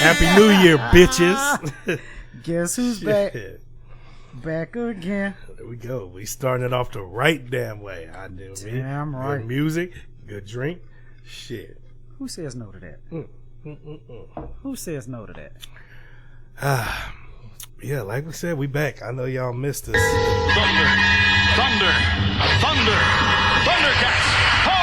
Happy New Year, bitches. Guess who's back? Back again. There we go. We starting it off the right damn way. I do. Damn right. Good music, good drink. Shit. Who says no to that? Who says no to that? Yeah, like we said, we back. I know y'all missed us. Thundercats. Oh!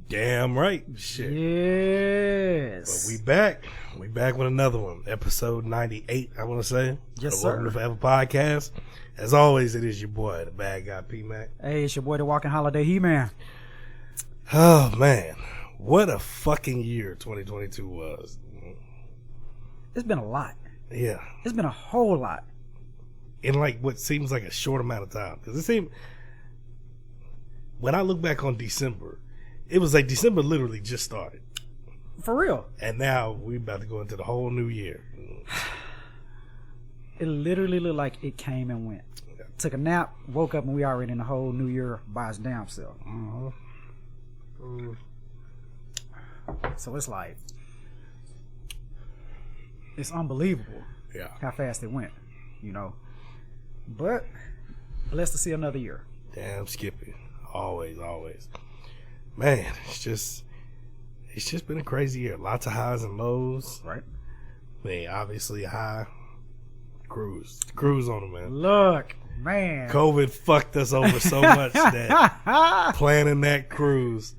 Damn right. Shit. Yes. But we back. We back with another one. Episode 98, I want to say. Yes, the sir. Welcome to Forever Podcast. As always, it is your boy, the bad guy, P-Mac. Hey, it's your boy, the Walking Holiday He-Man. Oh, man. What a fucking year 2022 was. It's been a lot. Yeah. It's been a whole lot. In like what seems like a short amount of time. Because it seemed, when I look back on December, it was like December literally just started. For real. And now we're about to go into the whole new year. It literally looked like it came and went. Yeah. Took a nap, woke up, and we already in the whole new year by its damn self. So it's like, it's unbelievable how fast it went, you know. But blessed to see another year. Damn Skippy. Always, always. Man, it's just been a crazy year. Lots of highs and lows. Right. I mean, obviously high. Cruise on them, man. Look, man. COVID fucked us over so much that planning that cruise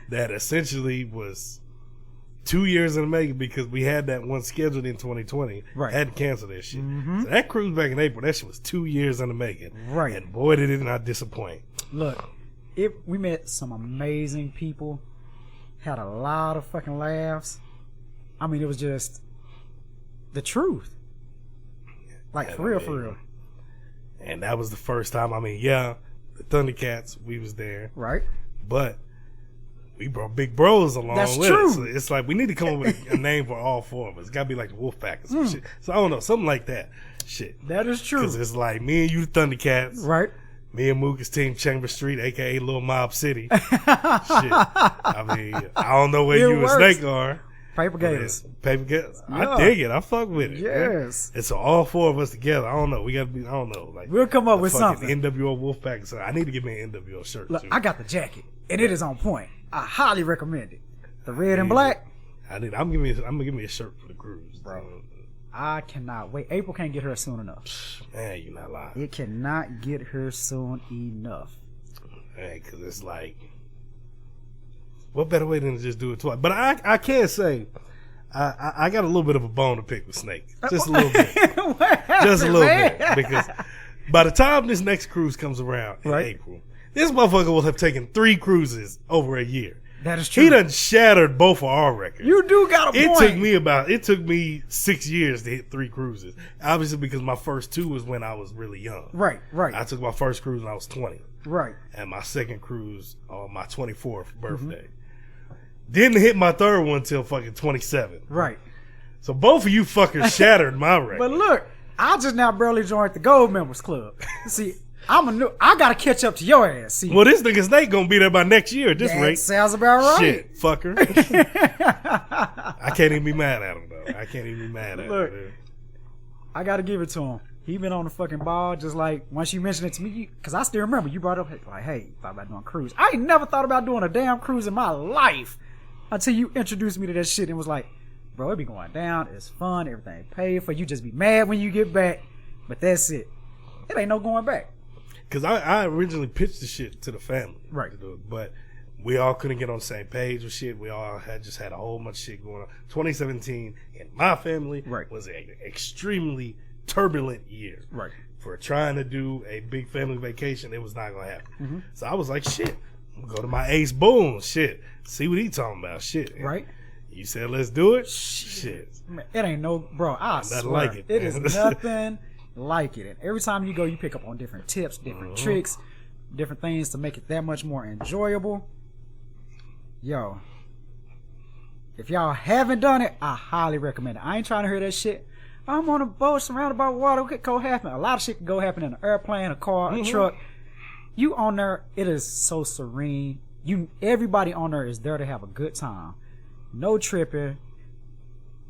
that essentially was 2 years in the making because we had that one scheduled in 2020. Right. Had to cancel that shit. So that cruise back in April, that shit was 2 years in the making. Right. And boy, did it not disappoint. Look, we met some amazing people. Had a lot of fucking laughs. I mean, it was just the truth. Like, And for real. And that was the first time. I mean, yeah, the Thundercats, we was there. Right. But we brought big bros along That's with true. us. So it's like we need to come up with a name for all four of us. It's got to be like the Wolfpack or some shit. So I don't know, something like that. Shit. That is true. Because it's like me and you, the Thundercats. Right. Me and Mook is Team Chamber Street, a.k.a. Little Mob City. Shit. I mean, I don't know where you and Snake are. Paper Gators. Paper Gators. Yeah. I dig it. I fuck with it. Yes. And so all four of us together, I don't know. We got to be, I don't know. Like We'll come up the with fucking something. NWO Wolfpack. So I need to get me an NWO shirt, Look, too. I got the jacket, and it is on point. I highly recommend it. The red and black. I'm gonna give me a shirt for the cruise, bro. I cannot wait. April can't get her soon enough. Man, you're not lying. It cannot get her soon enough. Man, because it's like, what better way than to just do it twice? But I can't say, I got a little bit of a bone to pick with Snake. Just a little bit. Just a little bit. Because by the time this next cruise comes around in April, this motherfucker will have taken 3 cruises over a year. That is true. He done shattered both of our records. You do got a point. It took me 6 years to hit 3 cruises. Obviously because my first 2 was when I was really young. Right. I took my first cruise when I was 20. Right. And my second cruise on my 24th birthday. Didn't hit my third one until fucking 27. Right. So both of you fuckers shattered my record. But look, I just now barely joined the Gold Members Club. See, I gotta catch up to your ass. See, Well, this nigga Snake gonna be there by next year at this that rate. sounds about right. Shit, fucker. I can't even be mad at him, though. I can't even be mad at Look, him. Dude. I gotta give it to him. He been on the fucking ball, just like once you mentioned it to me, because I still remember you brought up like, hey, thought about doing a cruise. I ain't never thought about doing a damn cruise in my life until you introduced me to that shit and was like, bro, it be going down, it's fun, everything paid for. You just be mad when you get back, but that's it. It ain't no going back. Because I originally pitched the shit to the family. Right. To do it, but we all couldn't get on the same page with shit. We all had a whole bunch of shit going on. 2017 in my family was an extremely turbulent year. Right. For trying to do a big family vacation, it was not going to happen. So I was like, shit, I'm going to go to my ace boom. Shit. See what he talking about. Shit. Right. You said, let's do it. Shit. Man, it ain't no, bro, I swear. Like it, it is nothing like it. And every time you go, you pick up on different tips, different tricks, different things to make it that much more enjoyable. Yo, if y'all haven't done it, I highly recommend it. I ain't trying to hear that shit. I'm on a boat surrounded by water. What could go happen? A lot of shit can go happen in an airplane, a car, a truck. You on there, it is so serene. Everybody on there is there to have a good time. no tripping.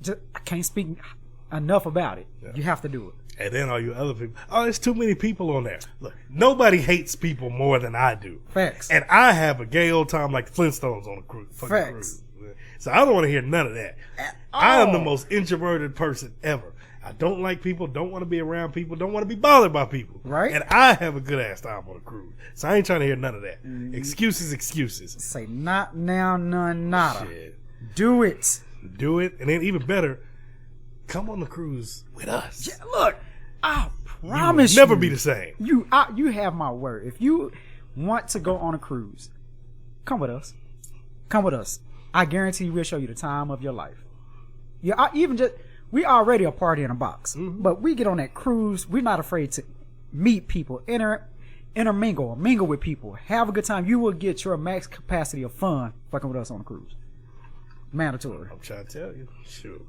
I can't speak enough about it. Yeah. You have to do it. And then all you other people, there's too many people on there. Look, nobody hates people more than I do. Facts. And I have a gay old time like the Flintstones on a cruise. Facts. So I don't want to hear none of that. I am the most introverted person ever. I don't like people, don't want to be around people, don't want to be bothered by people. Right. And I have a good ass time on a cruise. So I ain't trying to hear none of that. Excuses. Say not now, none, nada. Shit. Do it. Do it. And then even better, come on the cruise with us. Yeah, look, I promise you will never be the same. You have my word. If you want to go on a cruise, come with us. Come with us. I guarantee we'll show you the time of your life. Yeah, we already a party in a box, but we get on that cruise. We're not afraid to meet people, mingle with people, have a good time. You will get your max capacity of fun fucking with us on a cruise. Mandatory. I'm trying to tell you. Shoot.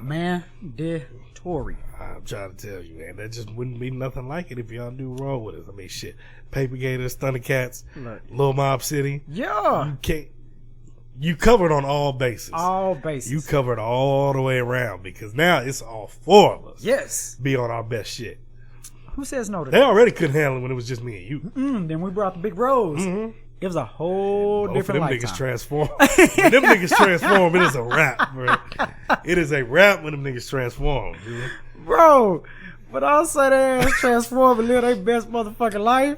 Mandatory. I'm trying to tell you, man. That just wouldn't be nothing like it if y'all do roll with us. I mean, shit. Paper Gators, Thundercats, Lil Mob City. Yeah. You covered on all bases. All bases. You covered all the way around because now it's all four of us. Yes. Be on our best shit. Who says no to that? They already couldn't handle it when it was just me and you. Then we brought the big rose. It was a whole different lifetime. Niggas transform. When them niggas transform, it is a rap, bro. It is a rap when them niggas transform, dude. Bro, but I'll say they ass transform and live their best motherfucking life.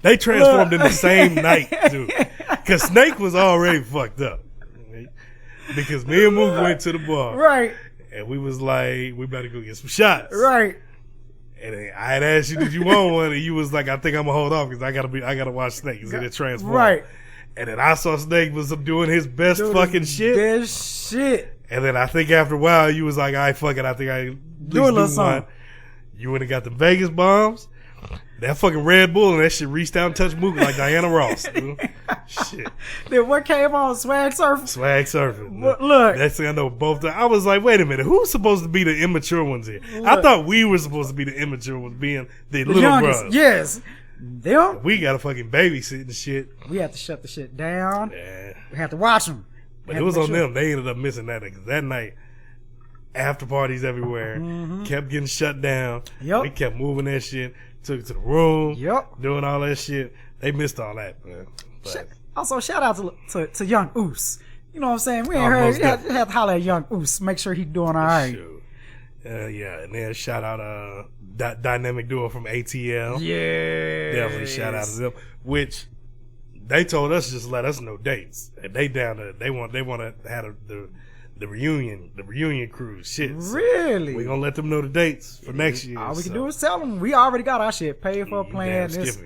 They transformed in the same night, dude. Because Snake was already fucked up. Because me and Mook went to the bar. Right. And we was like, we better go get some shots. Right. And I had asked you, did you want one? And you was like, I think I'm gonna hold off because I gotta watch Snake because it transformed. Right. And then I saw Snake was doing his best fucking shit. Best shit. And then I think after a while you was like, all right, fuck it. I think I do a little something. You went and got the Vegas bombs. That fucking Red Bull and that shit reached out and touched Mook like Diana Ross, dude. Shit. Then what came on? Swag surfing? Swag surfing. Look. Next thing I know, I was like, wait a minute, who's supposed to be the immature ones here? I thought we were supposed to be the immature ones, being the little youngest, brothers. Yes. Them? We got to fucking babysit and shit. We had to shut the shit down. Yeah. We had to watch them. But it was on them. They ended up missing that because that night, after parties everywhere, kept getting shut down. Yep. We kept moving that shit. Took it to the room. Yep. Doing all that shit. They missed all that, man. Also, shout out to Young Oos. You know what I'm saying? We ain't heard. You had to holler at Young Oos. Make sure he's doing all right. Yeah. And then shout out Dynamic Duo from ATL. Yeah. Definitely shout out to them. Which they told us just let us know dates. And they down to they want to have the reunion cruise. Shit. Really? We're gonna let them know the dates for next year. All we can do is tell them we already got our shit paid for, planned, this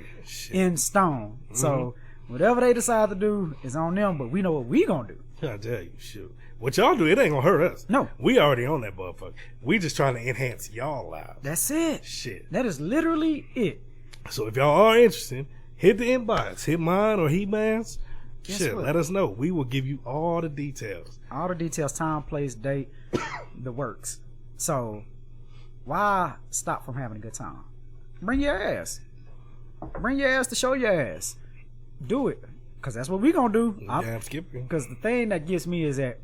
in stone. So whatever they decide to do is on them, but we know what we gonna do. I tell you, shoot. What y'all do, it ain't gonna hurt us. No. We already on that motherfucker. We just trying to enhance y'all lives. That's it. Shit. That is literally it. So if y'all are interested, hit the inbox. Hit mine or He-Man's. Shit, let us know. We will give you all the details. All the details, time, place, date, the works. So why stop from having a good time? Bring your ass. Bring your ass to show your ass. Do it. Because that's what we going to do. I'm skipping. Because the thing that gets me is that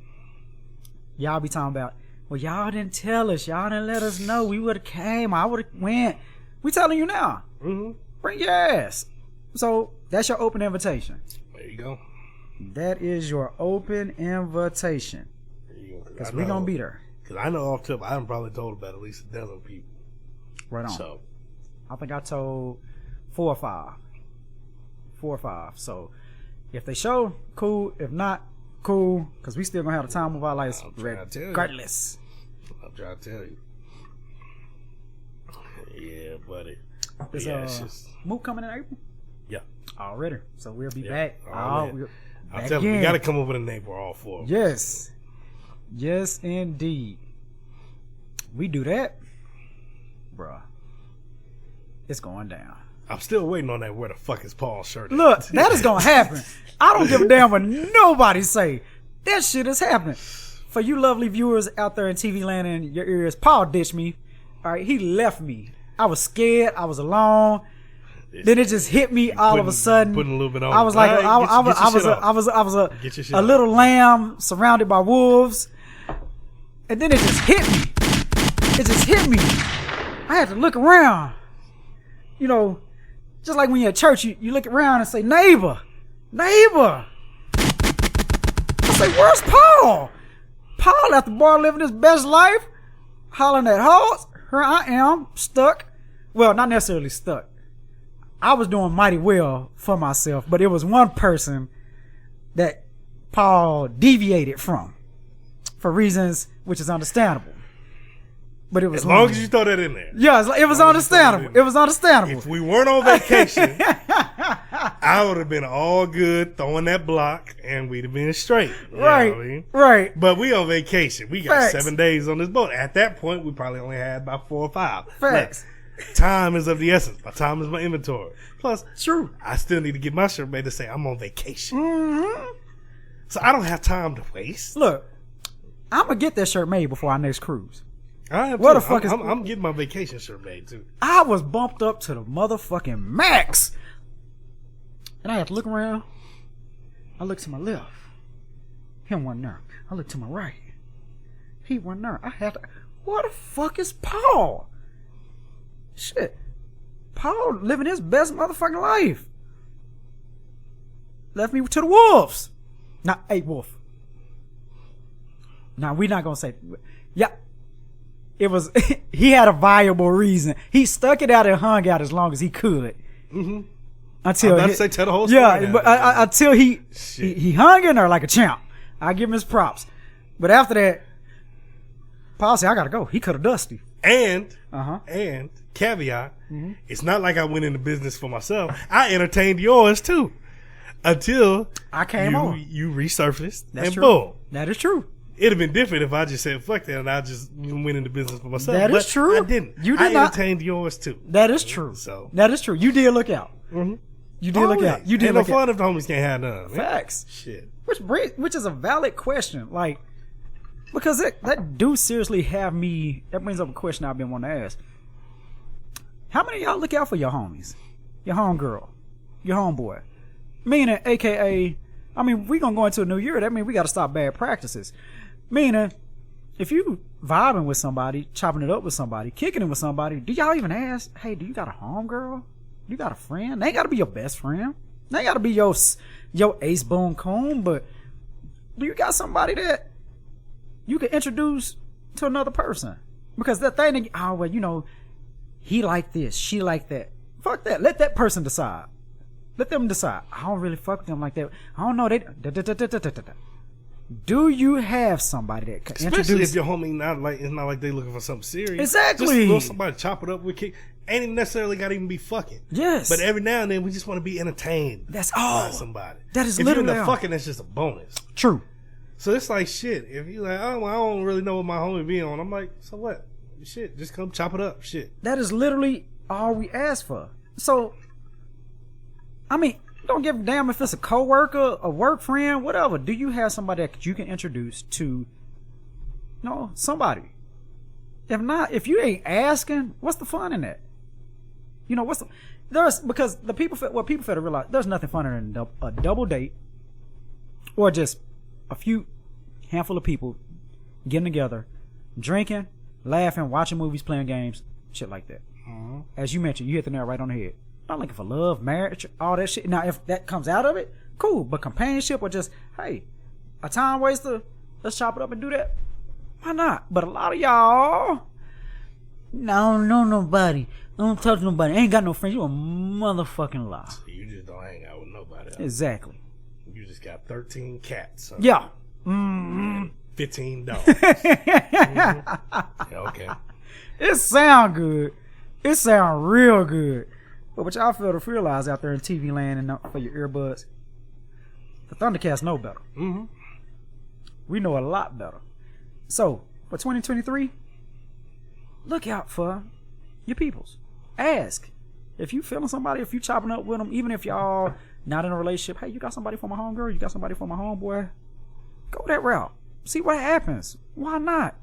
y'all be talking about, well, y'all didn't tell us. Y'all didn't let us know. We would have came. I would have went. We telling you now. Bring your ass. So that's your open invitation. There you go. That is your open invitation. There you go. Because we're going to be there. Because I know off tip, I done probably told about at least a dozen people. Right on. So I think I told 4 or 5. 4 or 5. So if they show, cool. If not, cool. Because we still going to have the time of our lives regardless. I'm trying to tell you. Yeah, buddy. Is Mook coming in April? Yeah. Already. So we'll be back. I'm telling you, we got to come up with a name for all 4 of them. Yes. Yes, indeed. We do that, bruh. It's going down. I'm still waiting on that where the fuck is Paul's shirt. Look, that is going to happen. I don't give a damn what nobody say. That shit is happening. For you lovely viewers out there in TV land and your ears, Paul ditched me. All right, he left me. I was scared. I was alone. Then it just hit me all of a sudden. Putting a little bit on. I was like, I was a little lamb surrounded by wolves, and then it just hit me. It just hit me. I had to look around. You know, just like when you're at church, you look around and say, neighbor. I say, where's Paul? Paul at the bar living his best life, hollering at hoes. Here I am, stuck. Well, not necessarily stuck. I was doing mighty well for myself, but it was one person that Paul deviated from for reasons which is understandable. But it was as long as you throw that in there. Yeah, it was understandable. It was understandable. If we weren't on vacation, I would have been all good throwing that block, and we'd have been straight. Right, right. But we on vacation. We got Facts. 7 days on this boat. At that point, we probably only had about 4 or 5. Facts. But time is of the essence. My time is my inventory. Plus, true. I still need to get my shirt made to say I'm on vacation. Mm-hmm. So I don't have time to waste. Look, I'm going to get that shirt made before our next cruise. What the fuck I'm getting my vacation shirt made too. I was bumped up to the motherfucking max. And I had to look around. I looked to my left. Him wasn't there. I looked to my right. He wasn't there. I had to. What the fuck is Paul? Shit. Paul living his best motherfucking life. Left me to the wolves. Not a wolf. Now we're not gonna say. Yeah. It was. He had a viable reason. He stuck it out and hung out as long as he could. Mm-hmm. Until I'm about to say tell the whole story. Yeah, but until he hung in there like a champ. I give him his props. But after that, Paul said, "I gotta go." He could have dusty. And caveat, it's not like I went into business for myself. I entertained yours too, until I came on. You resurfaced. That's and true. Boom. That is true. It'd have been different if I just said fuck that and I just went into business for myself. That is true. I didn't. You did I not. entertained yours too. That is true. So that is true. You did look out. Mm-hmm. You did look out. You did Ain't look no fun out. if the homies can't have none. Man. Facts. Shit. Which is a valid question. Like, because that do seriously have me. That brings up a question I've been wanting to ask. How many of y'all look out for your homies, your homegirl, your homeboy? Meaning, AKA, I mean, we gonna go into a new year. That means we got to stop bad practices. Meaning, if you vibing with somebody, chopping it up with somebody, kicking it with somebody, do y'all even ask, hey, do you got a homegirl? You got a friend? They ain't got to be your best friend. They ain't got to be your ace boon coon, but do you got somebody that you can introduce to another person? Because that thing, oh, well, you know, he like this, she like that. Fuck that. Let that person decide. Let them decide. I don't really fuck with them like that. I don't know. Do you have somebody that can Especially introduce? if your homie it's not like they looking for something serious. Exactly. Just little somebody chop it up with kick. Ain't even necessarily got to even be fucking. Yes. But every now and then we just want to be entertained. That's all. By somebody. That is if literally you're in the all. fucking, that's just a bonus. True. So it's like shit. If you like, oh, well, I don't really know what my homie be on. I'm like, so what? Shit, just come chop it up. Shit. That is literally all we ask for. So, I mean, don't give a damn if it's a coworker, a work friend, whatever. Do you have somebody that you can introduce to, somebody? If not, if you ain't asking, what's the fun in that? You know, because what people fail to realize, there's nothing funner than a double date or just a handful of people getting together, drinking, laughing, watching movies, playing games, shit like that. Mm-hmm. As you mentioned, you hit the nail right on the head. Not looking for love, marriage, all that shit. Now, if that comes out of it, cool. But companionship or just, hey, a time waster, let's chop it up and do that. Why not? But a lot of y'all, I don't know nobody. I don't talk to nobody. I ain't got no friends. You a motherfucking lie. You just don't hang out with nobody else. Exactly. You just got 13 cats. Huh? Yeah. Mm-hmm. 15 dogs. Mm-hmm. Yeah, okay. It sound good. It sound real good. But what y'all fail to realize out there in TV land and for your earbuds, the Thundercats know better. Mm-hmm. We know a lot better. So, for 2023, look out for your peoples. Ask. If you feeling somebody, if you chopping up with them, even if y'all not in a relationship, hey, you got somebody for my homegirl, you got somebody for my homeboy, go that route. See what happens. Why not?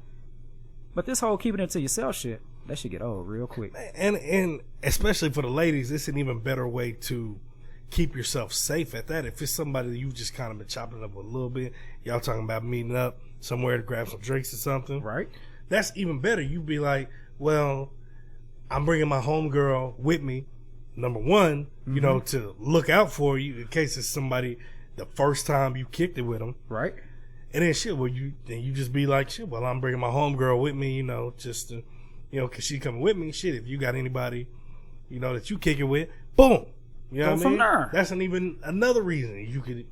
But this whole keeping it to yourself shit, that shit get old real quick. And especially for the ladies, it's an even better way to keep yourself safe at that. If it's somebody that you just kind of been chopping up with a little bit, y'all talking about meeting up somewhere to grab some drinks or something, right? That's even better. You be like, well, I'm bringing my homegirl with me. Number one, you know, to look out for you in case it's somebody the first time you kicked it with them, right? And then shit, well, you just be like, shit, well, I'm bringing my homegirl with me, you know, just to, you know, cause she coming with me. Shit, if you got anybody, you know, that you kick it with, boom. You know what I mean? From there. That's another reason you could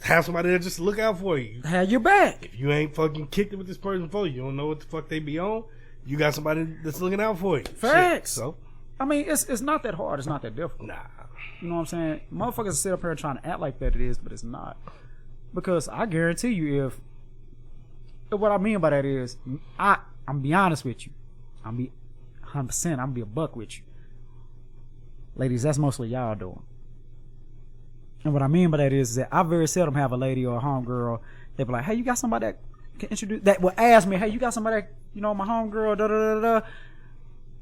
have somebody that just look out for you. Have your back. If you ain't fucking kicked it with this person before, you don't know what the fuck they be on. You got somebody that's looking out for you. Facts. Shit, so, I mean, it's not that hard. It's not that difficult. nah. You know what I'm saying? Motherfuckers sit up here trying to act like that it is, but it's not. Because I guarantee you, what I mean by that is, I'm be honest with you. I'm be 100%. I'm be a buck with you. Ladies, that's mostly y'all doing. And what I mean by that is that I very seldom have a lady or a homegirl. They be like, hey, you got somebody that can introduce, that will ask me, hey, you got somebody that, you know, my homegirl, da da da da.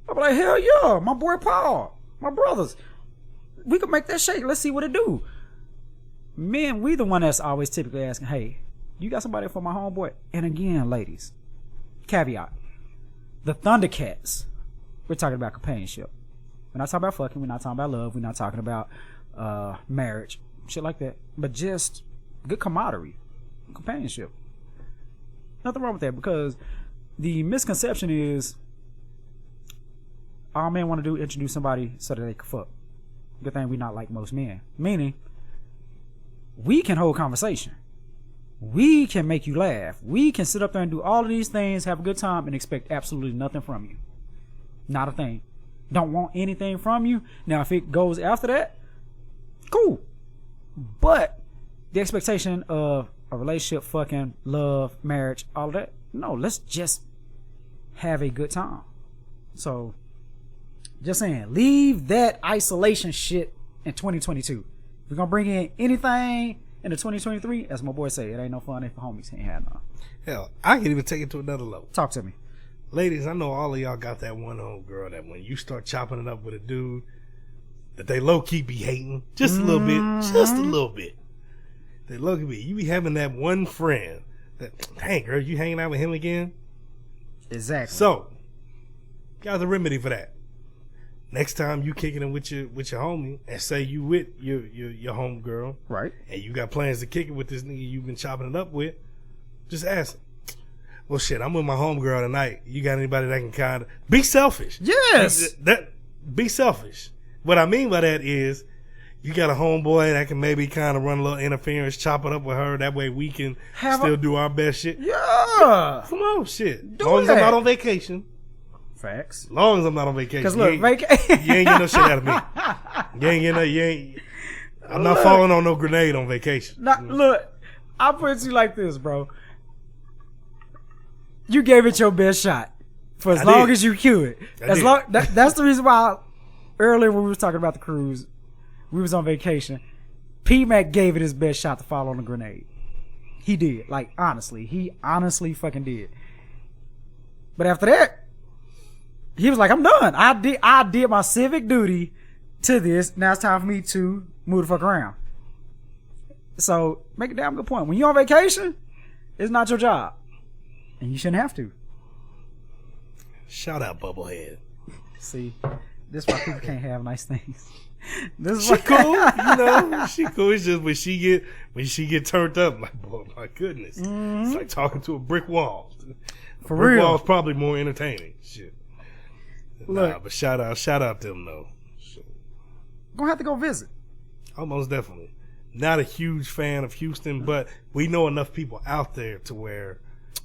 I be like, hell yeah, my boy Paul, my brothers. We could make that shake. Let's see what it do. Men, we the one that's always typically asking, hey, you got somebody for my homeboy? And again, ladies, caveat. The Thundercats, we're talking about companionship. We're not talking about fucking. We're not talking about love. We're not talking about marriage, shit like that. But just good camaraderie, companionship. Nothing wrong with that, because the misconception is all men want to do is introduce somebody so that they can fuck. Good thing we not like most men. Meaning, we can hold conversation. We can make you laugh. We can sit up there and do all of these things, have a good time, and expect absolutely nothing from you. Not a thing. Don't want anything from you. Now, if it goes after that, cool. But the expectation of a relationship, fucking, love, marriage, all of that, no, let's just have a good time. So, just saying, leave that isolation shit in 2022. If we're gonna bring in anything into 2023, as my boy say, it ain't no fun if the homies ain't had none. Hell, I can even take it to another level. Talk to me. Ladies, I know all of y'all got that one home girl that when you start chopping it up with a dude, that they low-key be hating. Just a little bit. Just a little bit. They low-key be. You be having that one friend that, dang, girl, you hanging out with him again? Exactly. So, got the remedy for that. Next time you kicking it with your homie, and say you with your home girl, right? And you got plans to kick it with this nigga you've been chopping it up with, just ask him. Well, shit, I'm with my homegirl tonight. You got anybody that can kind of be selfish? Yes. Be selfish. What I mean by that is, you got a homeboy that can maybe kind of run a little interference, chop it up with her. That way we can still do our best shit. Yeah. Come on, shit. As long as I'm not on vacation. Facts. As long as I'm not on vacation. Because look, you ain't getting no shit out of me. I'm not falling on no grenade on vacation. Look, I'll put it to you like this, bro. You gave it your best shot for as long as you could. That's the reason why earlier when we was talking about the cruise, we was on vacation. P-Mac gave it his best shot to fall on the grenade. He did. Like, honestly. He honestly fucking did. But after that, he was like, I'm done. I did my civic duty to this. Now it's time for me to move the fuck around. So, make a damn good point. When you're on vacation, it's not your job. And you shouldn't have to. Shout out Bubblehead. See, this is why people can't have nice things. She cool, you know. She cool. It's just when she get turned up, like, boy, my goodness, it's like talking to a brick wall. For brick real, wall's probably more entertaining. Shit. Look, but shout out them though. Shit. Gonna have to go visit. Almost definitely. Not a huge fan of Houston, but we know enough people out there to where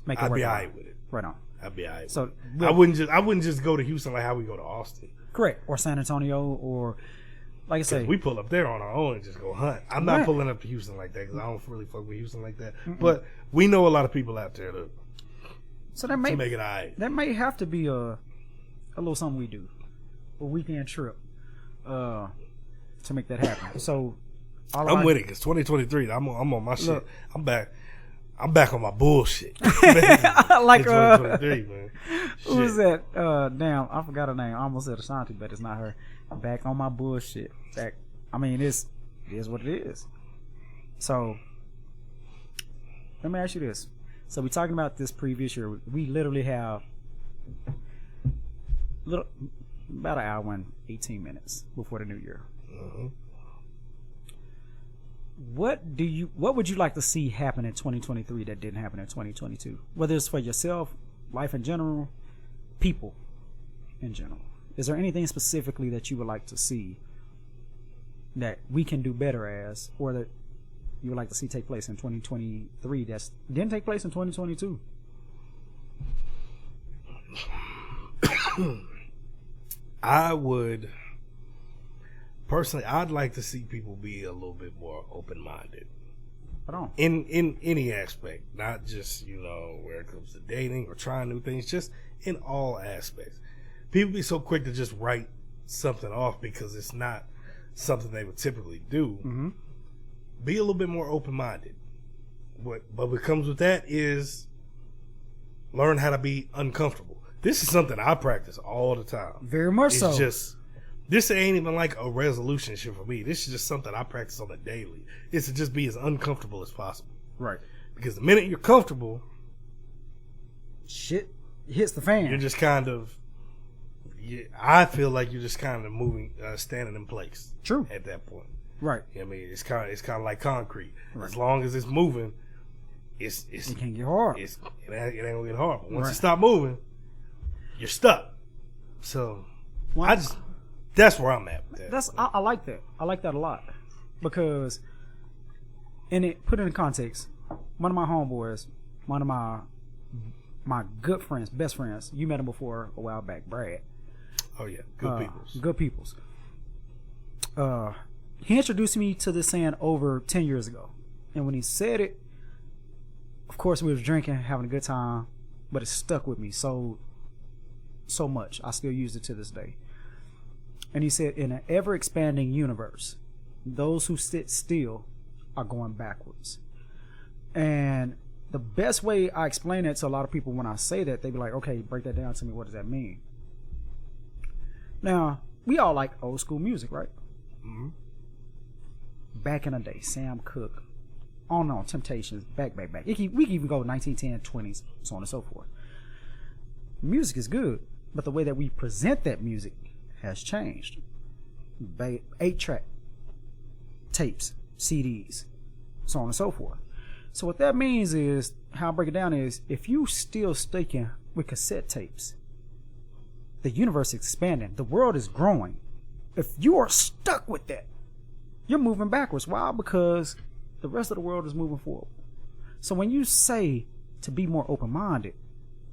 I'd be alright with it. Right on. I'd be alright. So I wouldn't just go to Houston like how we go to Austin. Correct. Or San Antonio, or like I say, we pull up there on our own and just go hunt. I'm not pulling up to Houston like that because I don't really fuck with Houston like that. But we know a lot of people out there to make it alright. That may have to be a little something we do, a weekend trip, to make that happen. So I'm with it because 2023. I'm on my shit. I'm back. I'm back on my bullshit. Like 2023, man. Who was that? Damn, I forgot her name. I almost said Ashanti, but it's not her. Back on my bullshit. Back. I mean, it is what it is. So, let me ask you this. So, we're talking about this previous year. We literally have about an hour and 18 minutes before the new year. Mm-hmm. What would you like to see happen in 2023 that didn't happen in 2022? Whether it's for yourself, life in general, people in general. Is there anything specifically that you would like to see that we can do better as, or that you would like to see take place in 2023 that didn't take place in 2022? I would personally, I'd like to see people be a little bit more open-minded. In any aspect, not just, where it comes to dating or trying new things, just in all aspects. People be so quick to just write something off because it's not something they would typically do. Mm-hmm. Be a little bit more open-minded. But what comes with that is learn how to be uncomfortable. This is something I practice all the time. Very much so. It's just, this ain't even like a resolution shit for me. This is just something I practice on a daily. It's to just be as uncomfortable as possible. Right. Because the minute you're comfortable, shit hits the fan. You're just kind of, I feel like you're just kind of moving, standing in place. True. At that point. Right. I mean, it's kind of like concrete. Right. As long as it's moving, it can't get hard. It ain't gonna get hard. But once Right. you stop moving, you're stuck. So that's where I'm at with that. I like that. I like that a lot because, put it in context. One of my homeboys, one of my good friends, best friends. You met him before a while back, Brad. Oh yeah, good peoples. He introduced me to this saying over 10 years ago, and when he said it, of course we was drinking, having a good time, but it stuck with me so much. I still use it to this day. And he said, in an ever-expanding universe, those who sit still are going backwards. And the best way I explain it to a lot of people when I say that, they be like, okay, break that down to me. What does that mean? Now, we all like old school music, right? Mm-hmm. Back in the day, Sam Cooke, on and on, Temptations, back. We can even go 1910s, 20s, so on and so forth. Music is good, but the way that we present that music has changed. 8-track tapes, CDs, so on and so forth. So what that means is, how I break it down is, if you still sticking with cassette tapes, the universe is expanding, the world is growing. If you are stuck with that, you're moving backwards. Why? Because the rest of the world is moving forward. So when you say to be more open-minded,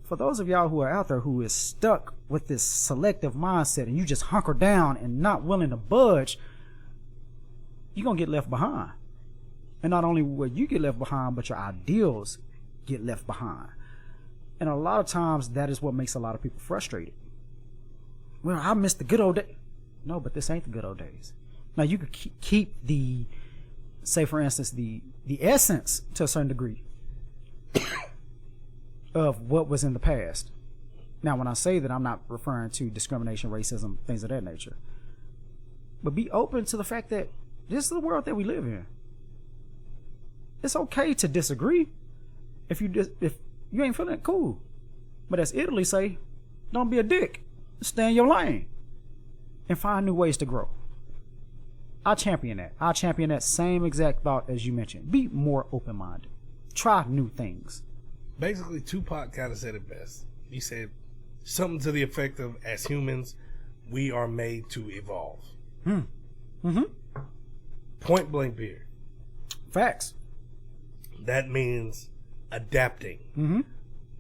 for those of y'all who are out there who is stuck with this selective mindset and you just hunker down and not willing to budge, you're going to get left behind. And not only will you get left behind, but your ideals get left behind. And a lot of times that is what makes a lot of people frustrated. Well, I miss the good old days. No, but this ain't the good old days. Now you could keep the, say for instance, the essence to a certain degree of what was in the past. Now, when I say that, I'm not referring to discrimination, racism, things of that nature. But be open to the fact that this is the world that we live in. It's okay to disagree. If you ain't feeling it, cool. But as Italy say, don't be a dick. Stay in your lane and find new ways to grow. I champion that. I champion that same exact thought as you mentioned. Be more open-minded. Try new things. Basically, Tupac kind of said it best. He said something to the effect of, as humans, we are made to evolve. Mm-hmm. Point blank period. Facts. That means adapting. Mm-hmm.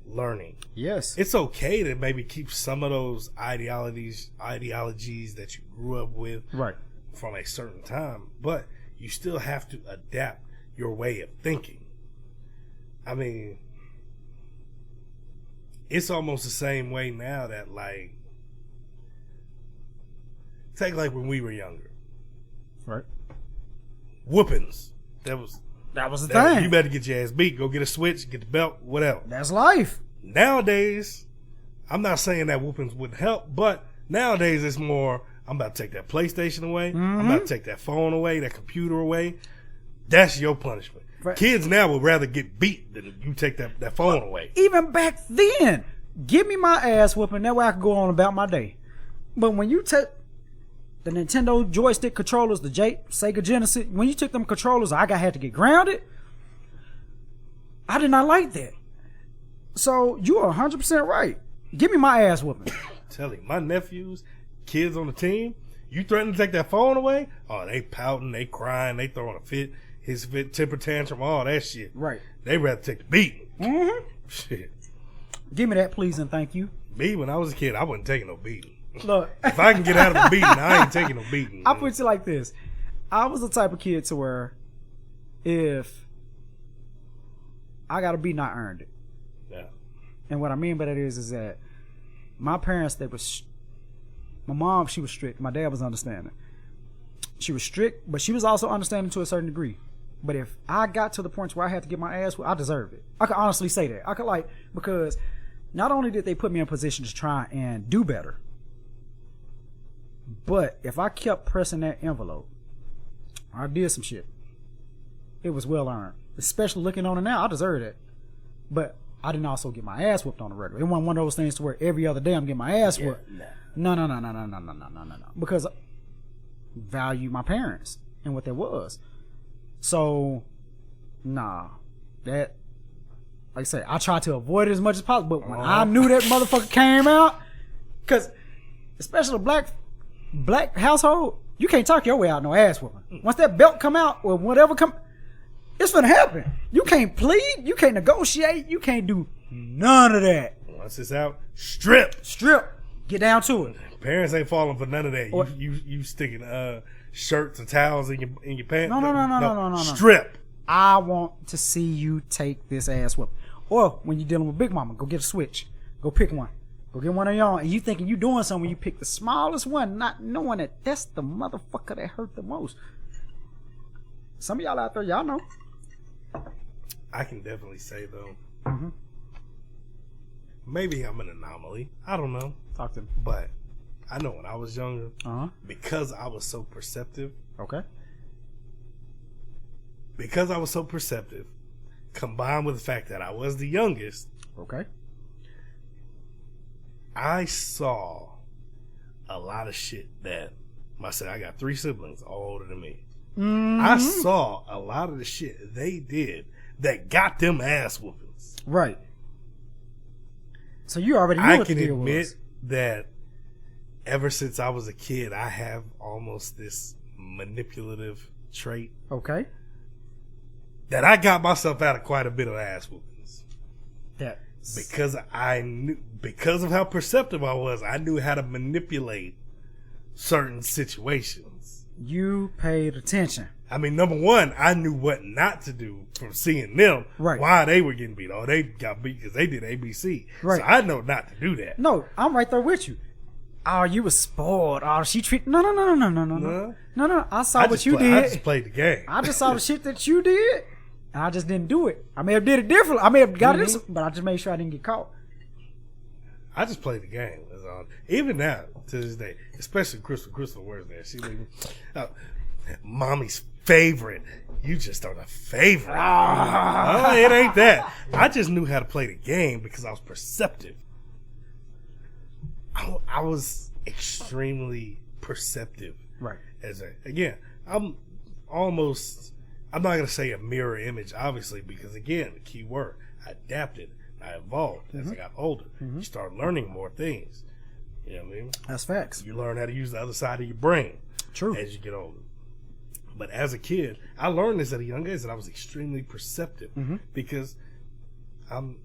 Learning. Yes. It's okay to maybe keep some of those ideologies that you grew up with right from a certain time, but you still have to adapt your way of thinking. I mean, it's almost the same way now that, like, take like when we were younger. Right. Whoopings. That That was the thing. You better get your ass beat. Go get a switch, get the belt, whatever. That's life. Nowadays, I'm not saying that whoopings wouldn't help, but nowadays it's more, I'm about to take that PlayStation away. I'm about to take that phone away, that computer away. That's your punishment. Right. Kids now would rather get beat than you take that phone away. Even back then, give me my ass whooping. That way I could go on about my day. But when you take the Nintendo joystick controllers, the Sega Genesis, when you took them controllers, I had to get grounded. I did not like that. So you are 100% right. Give me my ass whooping. Tell you, my nephews, kids on the team, you threaten to take that phone away? Oh, they pouting, they crying, they throwing a fit. His fit, temper tantrum, all that shit. Right. They rather take the beating. Shit. Give me that, please, and thank you. Me, when I was a kid, I wasn't taking no beating. Look. If I can get out of a beating, I ain't taking no beating. I'll put it like this. I was the type of kid to where if I got a beating, I earned it. Yeah. And what I mean by that is that my parents, my mom, she was strict. My dad was understanding. She was strict, but she was also understanding to a certain degree. But if I got to the point where I had to get my ass, I deserved it. I could honestly say that. I could because not only did they put me in a position to try and do better, but if I kept pressing that envelope, I did some shit. It was well earned. Especially looking on it now, I deserved it. But I didn't also get my ass whooped on the regular. It wasn't one of those things to where every other day I'm getting my ass whooped. No. Because I value my parents and what that was. So, that, like I say, I tried to avoid it as much as possible. But when I knew that motherfucker came out, because especially a black household, you can't talk your way out no ass whooping. Once that belt come out or whatever it's gonna happen. You can't plead, you can't negotiate, you can't do none of that. Once it's out, strip. Get down to it. Parents ain't falling for none of that. You sticking shirts or towels in your pants. No. Strip. I want to see you take this ass whoop. Or when you're dealing with Big Mama, go get a switch. Go pick one. Go get one of y'all. And you thinking you doing something when you pick the smallest one, not knowing that that's the motherfucker that hurt the most. Some of y'all out there, y'all know. I can definitely say though, maybe I'm an anomaly. I don't know. Talk to me. But I know when I was younger, because I was so perceptive. Okay. Because I was so perceptive, combined with the fact that I was the youngest. Okay. I saw a lot of shit that I got 3 siblings all older than me. I saw a lot of the shit they did that got them ass whoopings. Right. So you already knew what the deal was. I can admit that ever since I was a kid, I have almost this manipulative trait. Okay. That I got myself out of quite a bit of ass whoopings. That because of how perceptive I was, I knew how to manipulate certain situations. You paid attention. I mean, number one, I knew what not to do from seeing them. Right. Why they were getting beat. Oh, they got beat because they did ABC. Right. So I know not to do that. No, I'm right there with you. Oh, you was spoiled. Oh, she treated. No. I saw what you did. I just played the game. I just saw the shit that you did. And I just didn't do it. I may have did it differently. I may have got it, but I just made sure I didn't get caught. I just played the game. That's all. Even now, to this day, especially Crystal wears that. She like, mommy's favorite. You just are the favorite. Oh, it ain't that. I just knew how to play the game because I was perceptive. I was extremely perceptive. Right. I'm not going to say a mirror image, obviously, because again, the key word, I adapted, I evolved as I got older. You start learning more things. You know what I mean? That's facts. You learn how to use the other side of your brain. True. As you get older. But as a kid, I learned this at a young age that I was extremely perceptive because I'm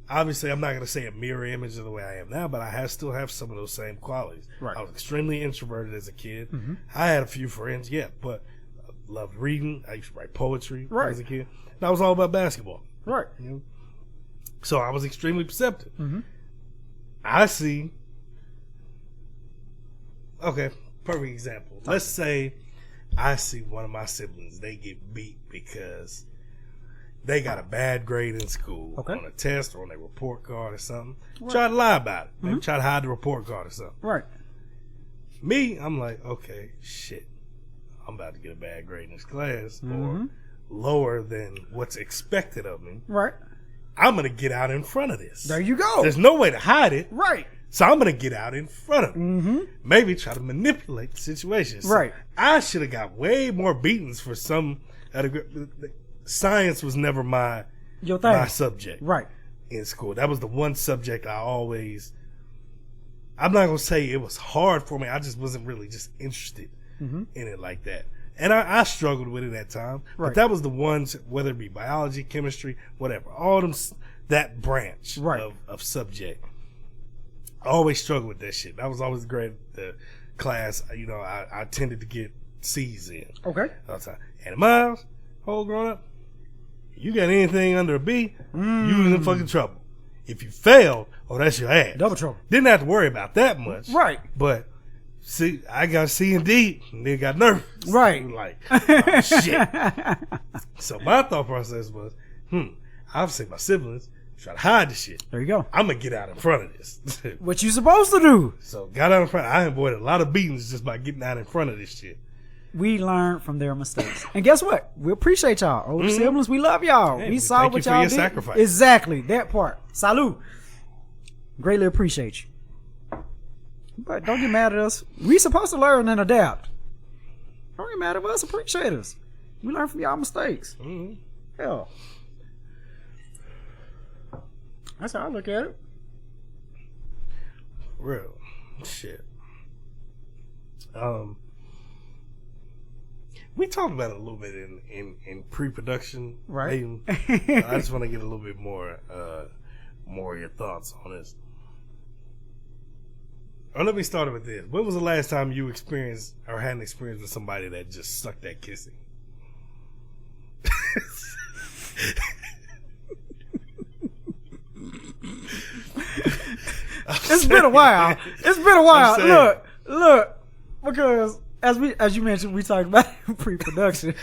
not going to say a mirror image of the way I am now, but I still have some of those same qualities. Right. I was extremely introverted as a kid. I had a few friends, but I loved reading. I used to write poetry as a kid. That was all about basketball. Right. You know? So I was extremely perceptive. I see. Okay, perfect example. Let's say I see one of my siblings, they get beat because they got a bad grade in school on a test or on their report card or something. Right. Try to lie about it. Maybe try to hide the report card or something. Right. Me, I'm like, okay, shit. I'm about to get a bad grade in this class or lower than what's expected of me. Right. I'm going to get out in front of this. There you go. There's no way to hide it. Right. So I'm going to get out in front of it. Maybe try to manipulate the situation. So right. I should have got way more beatings for some. Science was never my subject. Right. In school. That was the one subject I always. I'm not going to say it was hard for me. I just wasn't really just interested in it like that. And I struggled with it at times. Right. But that was the ones, whether it be biology, chemistry, whatever. All them, that branch of subject. I always struggled with that shit. That was always great. The class, you know, I tended to get C's in. Okay. All the time. And Miles, whole grown up, you got anything under a B, you was in fucking trouble. If you failed, that's your ass. Double trouble. Didn't have to worry about that much. Right. But see, I got C and D, and then got nervous. Right. Like, oh, shit. So my thought process was, I've seen my siblings try to hide the shit. There you go. I'm going to get out in front of this. What you supposed to do? So got out in front. I avoided a lot of beatings just by getting out in front of this shit. We learned from their mistakes. And guess what? We appreciate y'all. Older siblings, we love y'all. Yeah, we saw what y'all did. Sacrifice. Exactly. That part. Salute. Greatly appreciate you. But don't get mad at us. We supposed to learn and adapt. Don't get mad at us. Appreciate us. We learn from y'all mistakes. Hell. That's how I look at it. Real shit. We talked about it a little bit in pre-production. Right. I just want to get a little bit more of your thoughts on this. Or let me start with this. When was the last time you experienced or had an experience with somebody that just sucked at kissing? It's been a while. It's been a while. Look, because as you mentioned, we talked about pre-production.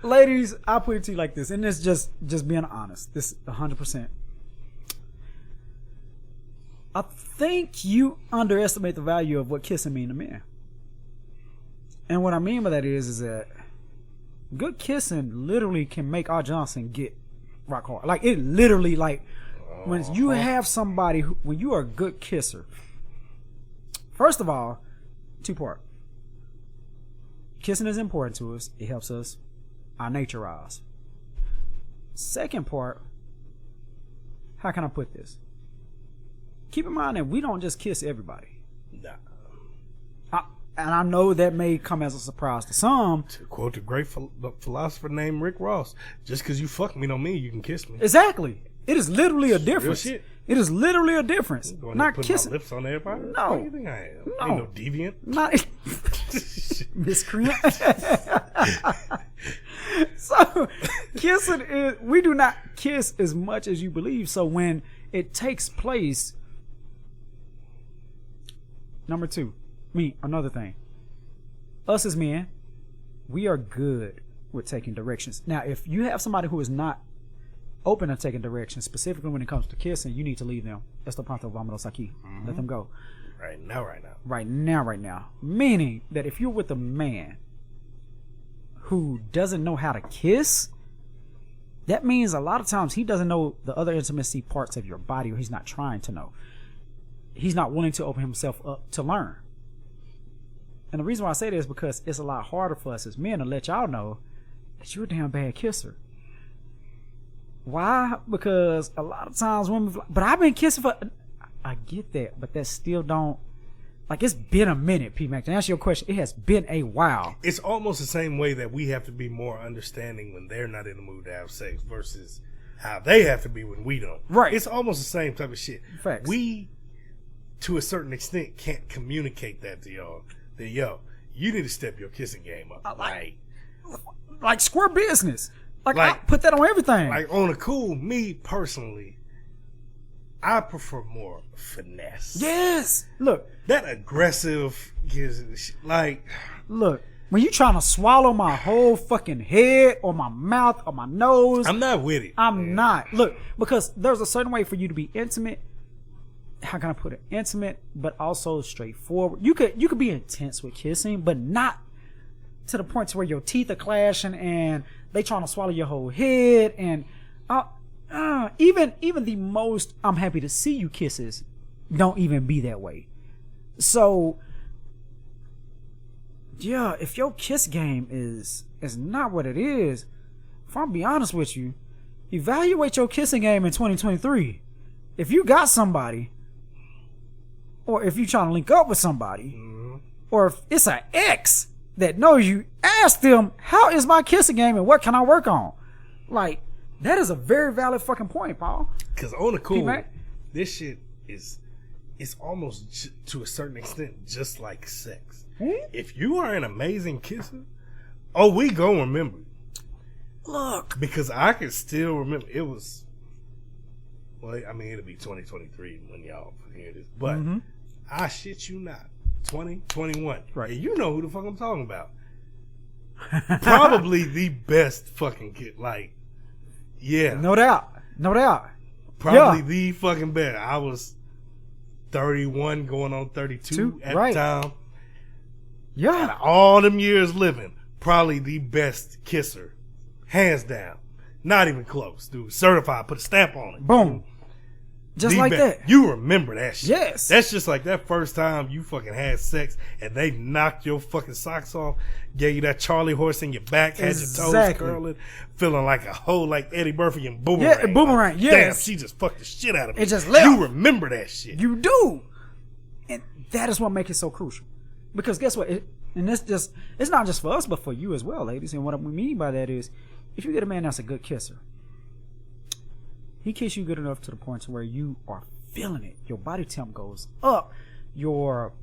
Ladies, I'll put it to you like this, and it's just being honest. This 100%. I think you underestimate the value of what kissing mean to men. And what I mean by that is that good kissing literally can make R. Johnson get rock hard. Like, it literally, like, when you have somebody when you are a good kisser, first of all, two-part. Kissing is important to us. It helps us, our nature rise. Second part, how can I put this? Keep in mind that we don't just kiss everybody. Nah. And I know that may come as a surprise to some. To quote a great philosopher named Rick Ross, just because you fuck me don't mean you can kiss me. Exactly. It is literally a difference. Real shit. It is literally a difference. Not kissing. My lips on everybody? No. What do you think I am? No. Ain't no deviant. Not miscreant. So, kissing is, we do not kiss as much as you believe. So when it takes place, number two, another thing. Us as men, we are good with taking directions. Now, if you have somebody who is not open to taking directions, specifically when it comes to kissing, you need to leave them. Esto pronto, vámonos aquí. Let them go. Right now. Right now. Meaning that if you're with a man who doesn't know how to kiss, that means a lot of times he doesn't know the other intimacy parts of your body, or he's not trying to know. He's not willing to open himself up to learn. And the reason why I say this is because it's a lot harder for us as men to let y'all know that you're a damn bad kisser. Why? Because a lot of times women, but I've been kissing for, I get that, but that still don't, like, it's been a minute, P-Mac. To answer your question, it has been a while. It's almost the same way that we have to be more understanding when they're not in the mood to have sex versus how they have to be when we don't. Right. It's almost the same type of shit. Facts. We, to a certain extent, can't communicate that to y'all. That, yo, you need to step your kissing game up. Like square business. Like I put that on everything. Like on a cool, me personally, I prefer more finesse. Yes. Look. That aggressive, like. Look. When you trying to swallow my whole fucking head or my mouth or my nose, I'm not with it. I'm not. Look, because there's a certain way for you to be intimate. How can I put it? Intimate, but also straightforward. You could be intense with kissing, but not to the point to where your teeth are clashing and they trying to swallow your whole head. And even the most I'm happy to see you kisses don't even be that way. So yeah, if your kiss game is not what it is, if I'm be honest with you, evaluate your kissing game in 2023. If you got somebody, or if you trying to link up with somebody, or if it's an ex that knows you, ask them, how is my kissing game and what can I work on? Like, that is a very valid fucking point, Paul. Because on the cool, this shit is almost to a certain extent just like sex. If you are an amazing kisser, we gon' remember. Look, because I can still remember it was. Well, I mean, it'll be 2023 when y'all hear this, but I shit you not, 2021. Right? And you know who the fuck I'm talking about. Probably the best fucking kid. Like, yeah, no doubt. Probably the fucking best. I was 31, going on 32 at the time. Yeah. Out of all them years living, probably the best kisser. Hands down. Not even close, dude. Certified. Put a stamp on it. Boom. Just like that. You remember that shit. Yes. That's just like that first time you fucking had sex and they knocked your fucking socks off, gave you that Charlie horse in your back, had your toes curling, feeling like a hoe like Eddie Murphy and Boomerang. Yeah, Boomerang, like, yes. Damn, she just fucked the shit out of me. It just left. You remember that shit. You do. And that is what makes it so crucial. Because guess what? It's not just for us, but for you as well, ladies. And what we mean by that is, if you get a man that's a good kisser, he kisses you good enough to the point to where you are feeling it. Your body temp goes up. Your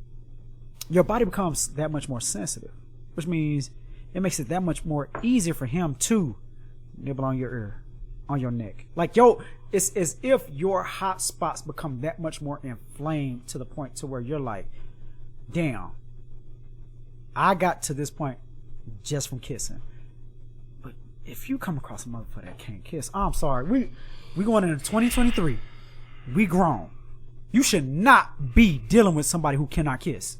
body becomes that much more sensitive, which means it makes it that much more easier for him to nibble on your ear, on your neck. Like, it's as if your hot spots become that much more inflamed to the point to where you're like, damn, I got to this point just from kissing. But if you come across a motherfucker that can't kiss, I'm sorry. We going into 2023. We grown. You should not be dealing with somebody who cannot kiss.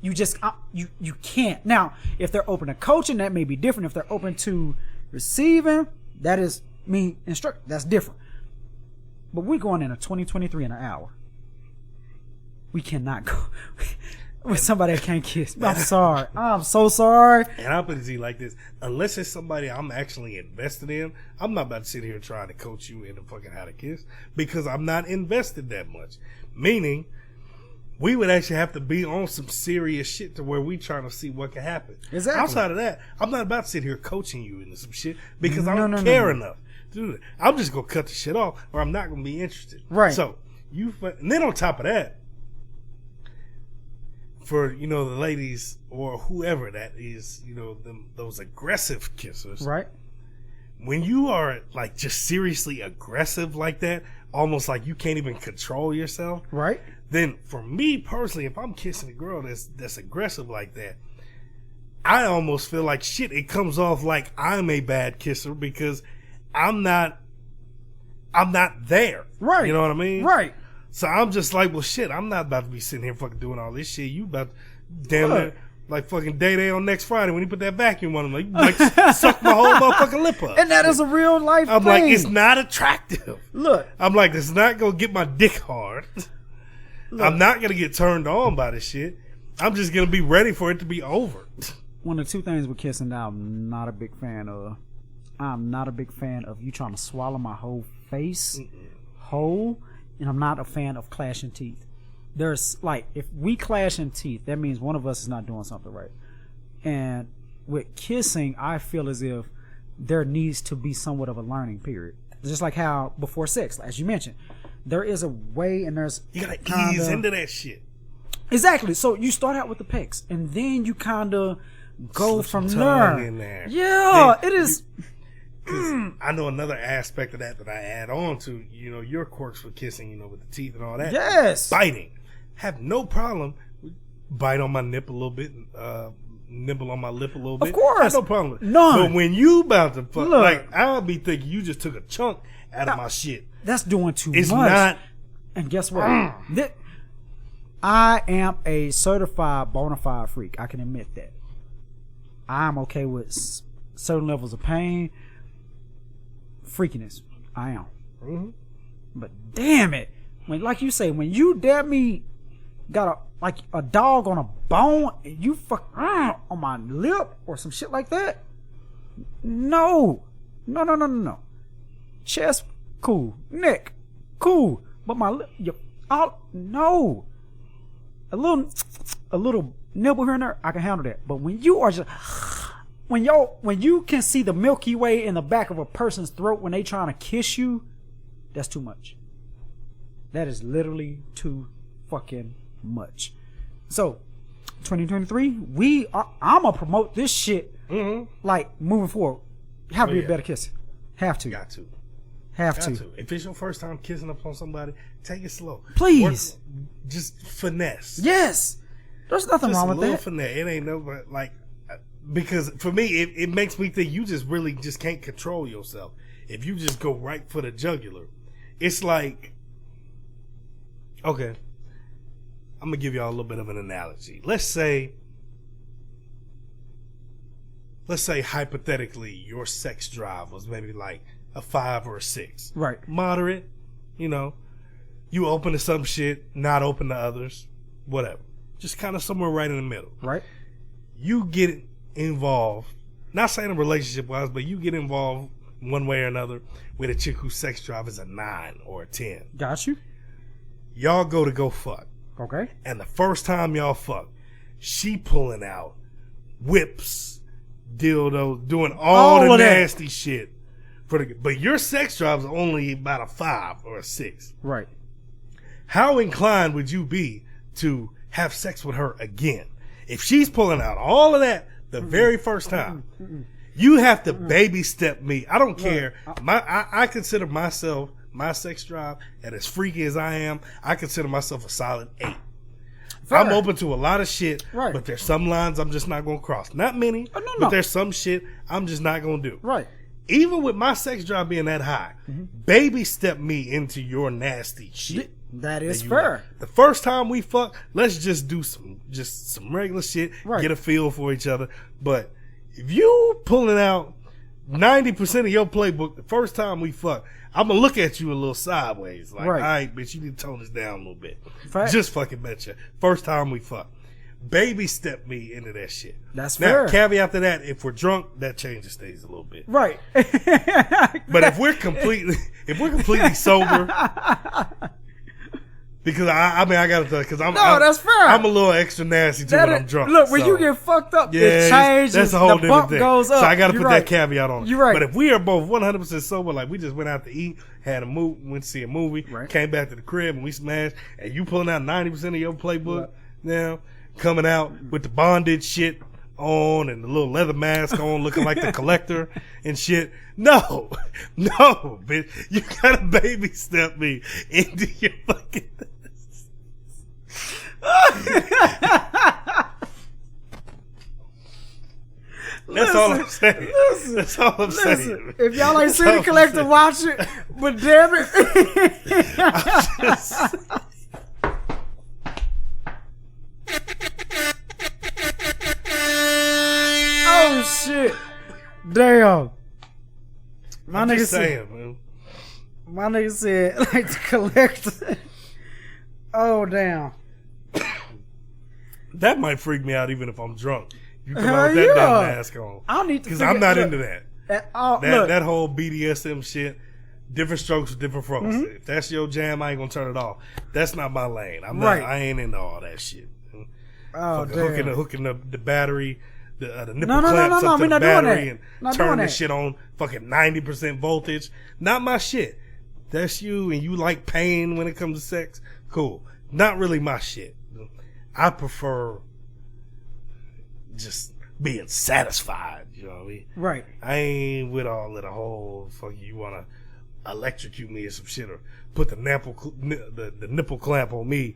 You just you can't. Now, if they're open to coaching, that may be different. If they're open to receiving, that is instruct. That's different. But we're going into 2023 in an hour. We cannot go with somebody that can't kiss. I'm sorry. I'm so sorry. And I'll put it to you like this. Unless it's somebody I'm actually invested in, I'm not about to sit here trying to coach you into fucking how to kiss because I'm not invested that much. Meaning, we would actually have to be on some serious shit to where we trying to see what can happen. Exactly. Outside of that, I'm not about to sit here coaching you into some shit because I don't care enough to do it. I'm just going to cut the shit off or I'm not going to be interested. Right. So, and then on top of that, for, the ladies or whoever that is, those aggressive kissers. Right. When you are like just seriously aggressive like that, almost like you can't even control yourself. Right. Then for me personally, if I'm kissing a girl that's aggressive like that, I almost feel like shit. It comes off like I'm a bad kisser because I'm not there. Right. You know what I mean? Right. So I'm just like, well, shit, I'm not about to be sitting here fucking doing all this shit. You about damn it, like fucking Day on next Friday when you put that vacuum on him, like suck my whole motherfucking lip up. And that is a real life I'm thing. like, it's not attractive. Look. I'm like, it's not going to get my dick hard. Look. I'm not going to get turned on by this shit. I'm just going to be ready for it to be over. One of the two things with kissing that I'm not a big fan of. I'm not a big fan of you trying to swallow my whole face whole. And I'm not a fan of clashing teeth. There's like, if we clash in teeth, that means one of us is not doing something right. And with kissing, I feel as if there needs to be somewhat of a learning period. Just like how before sex, as you mentioned, there is a way and there's... You gotta ease into that shit. Exactly. So you start out with the pecs and then you kind of go from there. In there. Yeah, it is... Because I know another aspect of that I add on to, your quirks with kissing, with the teeth and all that. Yes. Biting. Have no problem. Bite on my nip a little bit, nibble on my lip a little bit. Of course. I have no problem with it. None. But when you about to fuck, Look. like, I'll be thinking you just took a chunk out of my shit. That's doing too It's much. not. And guess what? I am a certified bona fide freak. I can admit that. I'm okay with certain levels of pain. Freakiness. I am. Mm-hmm. But damn it. When, like you say, when you damn me got a dog on a bone and you fuck on my lip or some shit like that. No. Chest, cool. Neck, cool. But my lip, no. A little nibble here and there, I can handle that. But when you are just, when you can see the Milky Way in the back of a person's throat when they trying to kiss you, that's too much. That is literally too fucking much. So, 2023, I'm gonna promote this shit. Like moving forward. Have to be a better kisser. Have to. Got to. Have to. If it's your first time kissing up on somebody, take it slow. Please. Just finesse. Yes. There's nothing Just wrong with a little that. finesse. It ain't no like, because for me, it makes me think you just really just can't control yourself. If you just go right for the jugular, it's like, okay, I'm gonna give y'all a little bit of an analogy. Let's say hypothetically your sex drive was maybe like a 5 or a 6. Right. Moderate, you open to some shit, not open to others, whatever. Just kind of somewhere right in the middle. Right. You get involved, not saying a relationship wise, but you get involved one way or another with a chick whose sex drive is a 9 or a 10. Got you. Y'all go fuck. Okay. And the first time y'all fuck, she pulling out whips, dildos, doing all the nasty shit. But your sex drive is only about a 5 or a 6. Right. How inclined would you be to have sex with her again? If she's pulling out all of that the very first time, you have to baby step me. I don't care. I consider myself, my sex drive, and as freaky as I am, I consider myself a solid 8. Fair. I'm open to a lot of shit, but there's some lines I'm just not going to cross. Not many, but there's some shit I'm just not going to do. Right. Even with my sex drive being that high, baby step me into your nasty shit. That is fair. The first time we fuck, let's just do some regular shit, get a feel for each other. But if you pulling out 90% of your playbook the first time we fuck, I'm gonna look at you a little sideways, like, all right, bitch, you need to tone this down a little bit. Fact. Just fucking betcha. First time we fuck, baby step me into that shit. That's now, fair. Caveat to that: if we're drunk, that changes things a little bit. Right. But if we're completely sober. Because I gotta tell you, because that's fair. I'm a little extra nasty too when I'm drunk. Look, when you get fucked up, it changes. That's a whole different bump thing. Goes up. So I gotta put that caveat on it. You're right. But if we are both 100% sober, like we just went out to eat, had a movie, went to see a movie, came back to the crib and we smashed, and you pulling out 90% of your playbook now, coming out with the bondage shit on and the little leather mask on, looking like the collector and shit. No, bitch, you gotta baby step me into your fucking. That's all I'm saying. That's all I'm saying. If y'all ain't seen the collector, watch it. But damn it. Oh shit. Damn. My nigga said, man. My nigga said, like the collector. Oh damn. That might freak me out even if I'm drunk. You come out with that damn mask on. I don't need to, because I'm not into that. That that whole BDSM shit. Different strokes for different folks. If that's your jam, I ain't gonna turn it off. That's not my lane. I'm not. I ain't into all that shit. Oh damn. Hooking the battery, the nipple clamps up to the battery and turning the shit on fucking 90% voltage. Not my shit. That's you and you like pain when it comes to sex. Cool. Not really my shit. I prefer just being satisfied. You know what I mean? Right. I ain't with all of the whole fucking you want to electrocute me or some shit or put the nipple clamp on me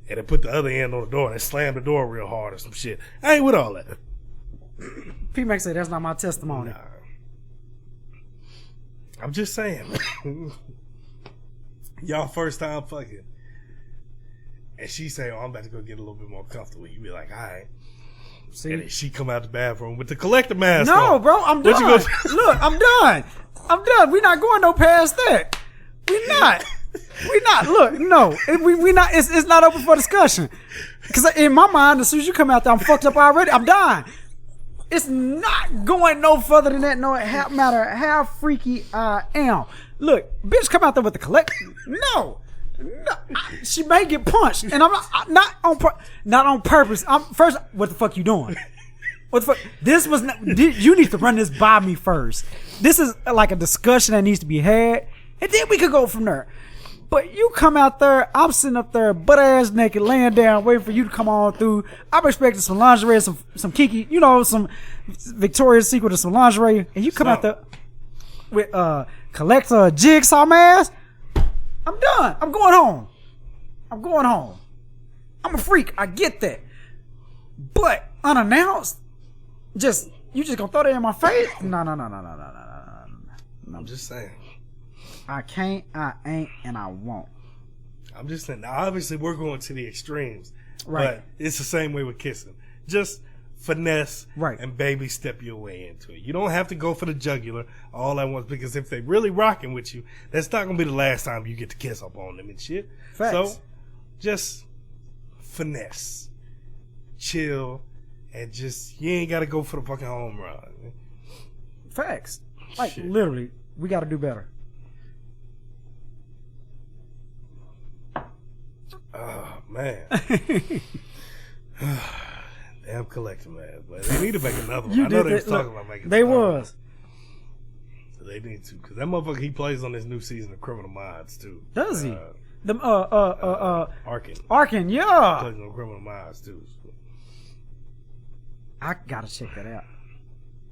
and then put the other end on the door and slam the door real hard or some shit. I ain't with all that. P-Mac said that's not my testimony. Nah. I'm just saying. Y'all first time fucking. And she say, I'm about to go get a little bit more comfortable. You be like, all right. See? And then she come out the bathroom with the collector mask on. No, bro, I'm done. Look, I'm done. We're not going no past that. We're not. Look, no. We not. It's not open for discussion. Because in my mind, as soon as you come out there, I'm fucked up already. I'm done. It's not going no further than that. No matter how freaky I am. Look, bitch, come out there with the collect. No, she may get punched, and I'm not on purpose. First, what the fuck you doing? What the fuck? This was not, you need to run this by me first. This is like a discussion that needs to be had, and then we could go from there. But you come out there, I'm sitting up there, butt ass naked, laying down, waiting for you to come on through. I'm expecting some lingerie, some kinky, some Victoria's Secret or some lingerie, and you come out there with collector jigsaw mask. I'm done. I'm going home. I'm a freak. I get that. But unannounced, you just gonna throw that in my face? No. I'm just saying. I can't, I ain't, and I won't. I'm just saying. Now, obviously, we're going to the extremes. Right. But it's the same way with kissing. Just finesse right. and baby step your way into it. You don't have to go for the jugular all at once, because if they really rocking with you, that's not going to be the last time you get to kiss up on them and shit. Facts. So, just finesse. Chill. And just, you ain't got to go for the fucking home run. Facts. Like, literally, we got to do better. Oh, man. Damn collector, man. But they need to make another one. I know they was talking about making They was. So they need to. Because that motherfucker, he plays on this new season of Criminal Minds, too. Does he? Arkin. Arkin, yeah. He plays on Criminal Minds, too. So. I gotta check that out.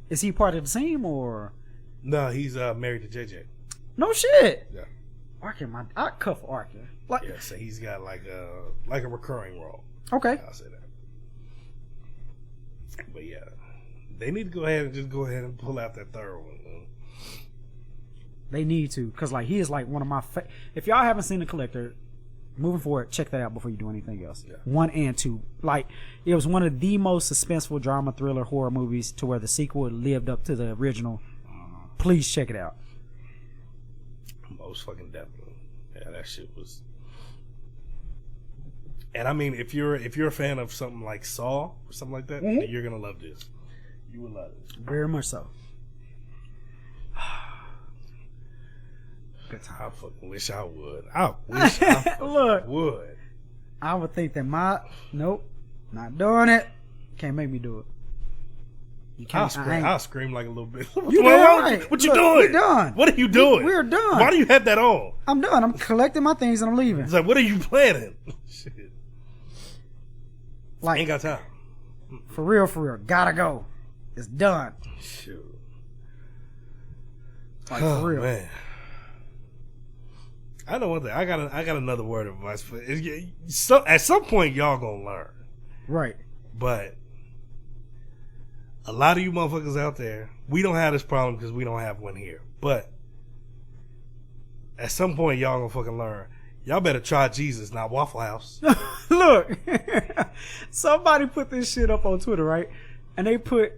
Is he part of the team, or? No, he's married to JJ. No shit. Yeah. Arkin, I cuff Arkin. Like, yeah, so he's got like a recurring role. Okay. I'll say that. But yeah, they need to go ahead and pull out that third one. They need to, because like he is like one of my if y'all haven't seen The Collector, moving forward, check that out before you do anything else. Yeah. 1 and 2, like it was one of the most suspenseful drama thriller horror movies to where the sequel lived up to the original. Please check it out. Most fucking definitely. Yeah, that shit was. And I mean, if you're a fan of something like Saw or something like that, then you're gonna love this. You will love it. Very much so. Good time. I fucking wish I would. I wish I Look, would. I would think that nope, not doing it. Can't make me do it. You can't. I'll scream like a little bit. You right. What you doing? We're done. What are you doing? We're done. Why do you have that on? I'm done. I'm collecting my things and I'm leaving. It's like, what are you planning? Shit. Like, ain't got time. For real. Gotta go. It's done. Shoot. Like, for real. Man. I know one thing. I got another word of advice for so at some point y'all gonna learn. Right. But a lot of you motherfuckers out there, we don't have this problem because we don't have one here. But at some point y'all gonna fucking learn. Y'all better try Jesus, not Waffle House. Look, somebody put this shit up on Twitter, right? And they put,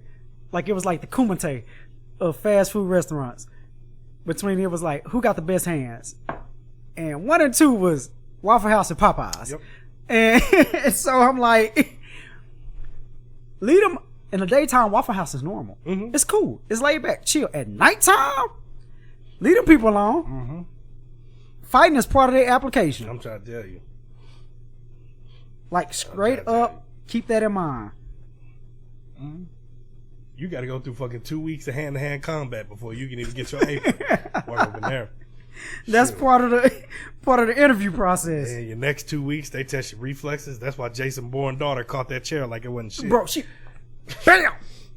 like, it was like the Kumite of fast food restaurants. Between it was like, who got the best hands? And 1 and 2 was Waffle House and Popeyes. Yep. And so I'm like, lead them in the daytime. Waffle House is normal. Mm-hmm. It's cool. It's laid back, chill. At nighttime, leave them people alone. Mm-hmm. Fighting is part of their application. I'm trying to tell you. Like, straight up, keep that in mind. Mm-hmm. You got to go through fucking 2 weeks of hand-to-hand combat before you can even get your apron. Walk up in there. That's part of the interview process. And your next 2 weeks, they test your reflexes. That's why Jason Bourne's daughter caught that chair like it wasn't shit. Bro, she... Bam!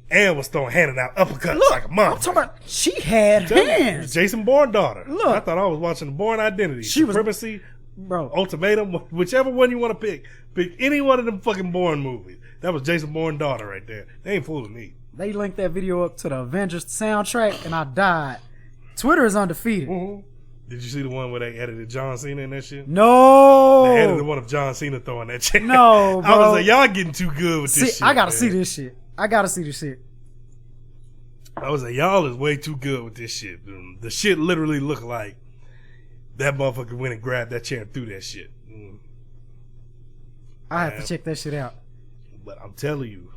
And was handing out uppercuts like a mom. I'm talking about, she had hands. Jason Bourne's daughter. Look, I thought I was watching the Bourne Identity. Supremacy, bro. Ultimatum, whichever one you want to pick. Pick any one of them fucking Bourne movies. That was Jason Bourne's daughter right there. They ain't fooling me. They linked that video up to the Avengers soundtrack, and I died. Twitter is undefeated. Mm-hmm. Did you see the one where they edited John Cena and that shit? No. They edited one of John Cena throwing that shit. No, bro. I was like, y'all getting too good with this shit. I gotta see this shit. I was like, y'all is way too good with this shit. The shit literally looked like that motherfucker went and grabbed that chair and threw that shit. I have to check that shit out. But I'm telling you,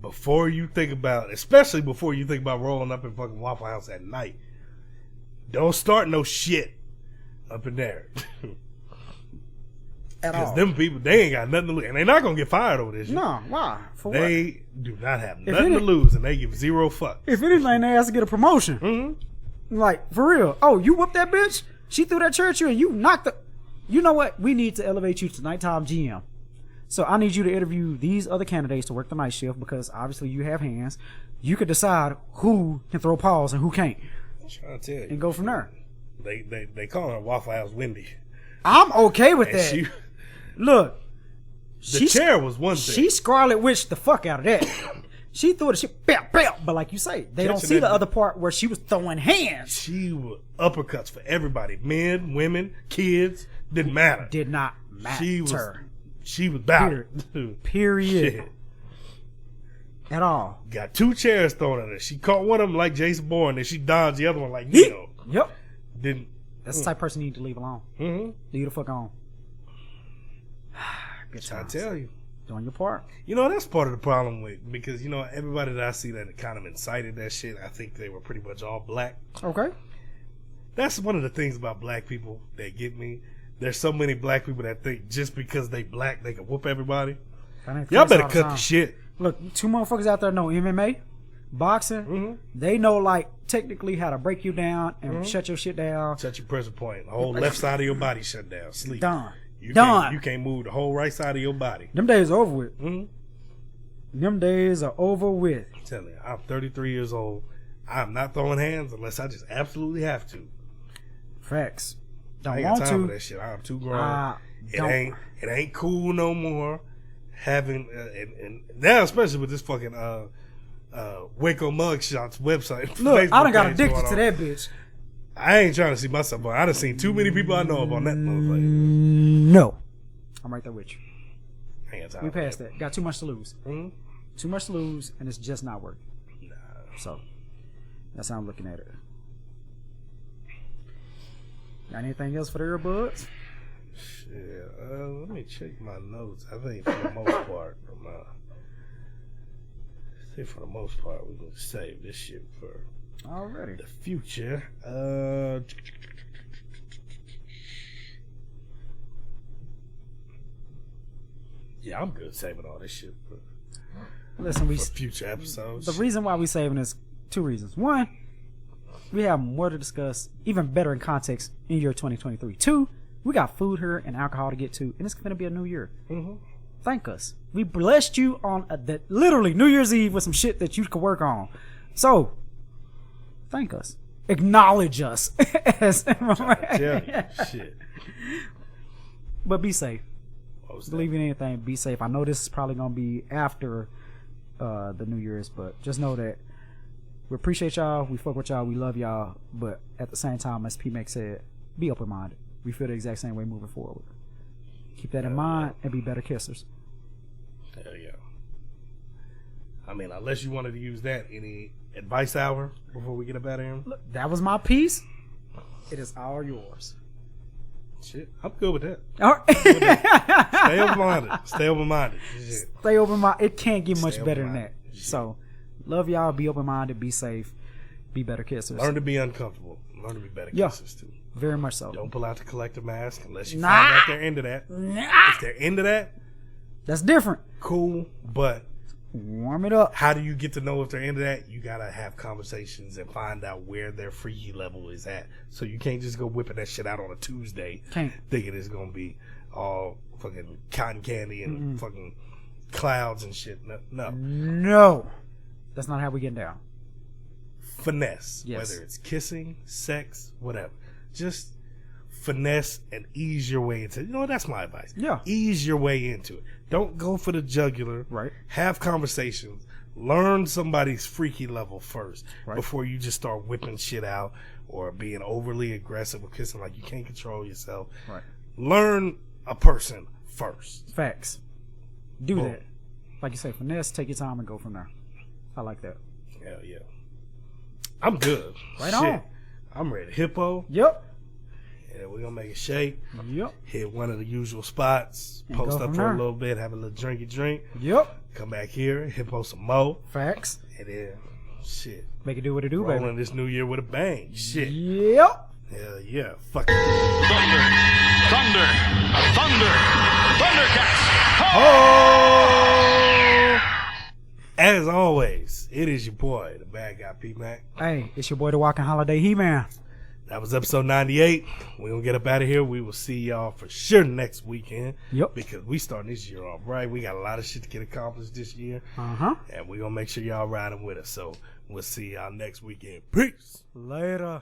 especially before you think about rolling up in fucking Waffle House at night, don't start no shit up in there. Because them people, they ain't got nothing to lose. And they're not going to get fired over this shit. No, why? For they do not have nothing to lose, and they give zero fucks. If anything, they has to get a promotion. Mm-hmm. Like, for real. Oh, you whooped that bitch? She threw that chair at you and you knocked the... You know what? We need to elevate you to nighttime GM. So I need you to interview these other candidates to work the night shift because obviously you have hands. You could decide who can throw paws and who can't. I'm trying to tell you. And go from there. They call her Waffle House Wendy. I'm okay with that. Look. The chair was one thing. She Scarlet Witch the fuck out of that. She threw the shit, bam, bam. But like you say, they don't see the other part where she was throwing hands. She was uppercuts for everybody. Men, women, kids. Didn't matter. Did not matter. She was about Period. Shit. At all. Got 2 chairs thrown at her. She caught one of them like Jason Bourne, and she dodged the other one like Neo. Yep. Didn't. That's the type of person you need to leave alone. Mm-hmm. Leave the fuck on. Good times. I tell you. Doing your part. You know, that's part of the problem because, you know, everybody that I see that kind of incited that shit, I think they were pretty much all black. Okay. That's one of the things about black people that get me. There's so many black people that think just because they black, they can whoop everybody. Y'all better cut the shit. Look, 2 motherfuckers out there know MMA, boxing. Mm-hmm. They know, like, technically how to break you down and shut your shit down. Shut your pressure point. The whole left side of your body shut down. Sleep. Done. You can't move the whole right side of your body. Them days are over with. Mm-hmm. Them days are over with. I'm telling you, I'm 33 years old. I'm not throwing hands unless I just absolutely have to. Facts. I ain't got time for that shit. I'm too grown. It ain't cool no more. Having and now especially with this fucking Waco Mugshots website. Look, I done got addicted to that bitch. I ain't trying to see myself, but I done seen too many people I know up on that motherfucker. No, I'm right there with you. I ain't got time. We passed that. Got too much to lose. Mm-hmm. Too much to lose, and it's just not working. Nah. So that's how I'm looking at it. Got anything else for the earbuds? Shit, let me check my notes. I think for the most part, we're gonna save this shit for already the future. Yeah, I'm good saving all this shit for future episodes. The reason why we saving is 2 reasons. 1, we have more to discuss, even better in context in year 2023. 2, we got food here and alcohol to get to, and it's going to be a new year. Mm-hmm. Thank us. We blessed you on literally New Year's Eve with some shit that you could work on. So, thank us. Acknowledge us. Shit. But be safe. Believe in anything, be safe. I know this is probably going to be after the New Year's, but just know that we appreciate y'all. We fuck with y'all. We love y'all. But at the same time, as P-Mac said, be open-minded. We feel the exact same way moving forward. Keep that in mind and be better kissers. Hell yeah. I mean, unless you wanted to use that, any advice hour before we get up out of here? Look, that was my piece. It is all yours. Shit, I'm good with that. All right. Stay open-minded. Stay open-minded. Shit. Stay open-minded. It can't get much better than that. Shit. So, love y'all. Be open-minded. Be safe. Be better kissers. Learn to be uncomfortable. Learn to be better kissers, too. Very much so. Don't pull out the collector mask unless you find out they're into that. If they're into that, that's different. Cool, but warm it up. How do you get to know if they're into that? You gotta have conversations and find out where their freaky level is at. So you can't just go whipping that shit out on a Tuesday thinking it's gonna be all fucking cotton candy and fucking clouds and shit. No. That's not how we get down. Finesse. Yes. Whether it's kissing, sex, whatever. Just finesse and ease your way into it. You know, that's my advice. Yeah. Ease your way into it. Don't go for the jugular. Right. Have conversations. Learn somebody's freaky level first before you just start whipping shit out or being overly aggressive or kissing like you can't control yourself. Right. Learn a person first. Facts. Do that. Like you say, finesse, take your time and go from there. I like that. Hell yeah. I'm good. Right on. I'm ready. Hippo. Yep. Yeah, we're going to make a shake. Yep. Hit one of the usual spots. And Post go up from for there. a little bit. Have a little drinky drink. Yep. Come back here. Hippo some more. Facts. And then, shit. Make it do what it do, Rolling baby. this new year with a bang. Shit. Yep. Hell yeah. Fuck it. Thundercats. Oh! As always, it is your boy, the bad guy, P-Mac. Hey, it's your boy, the Walking Holiday He-Man. That was episode 98. We're going to get up out of here. We will see y'all for sure next weekend. Yep. Because we starting this year off right. We got a lot of shit to get accomplished this year. Uh-huh. And we're going to make sure y'all riding with us. So we'll see y'all next weekend. Peace. Later.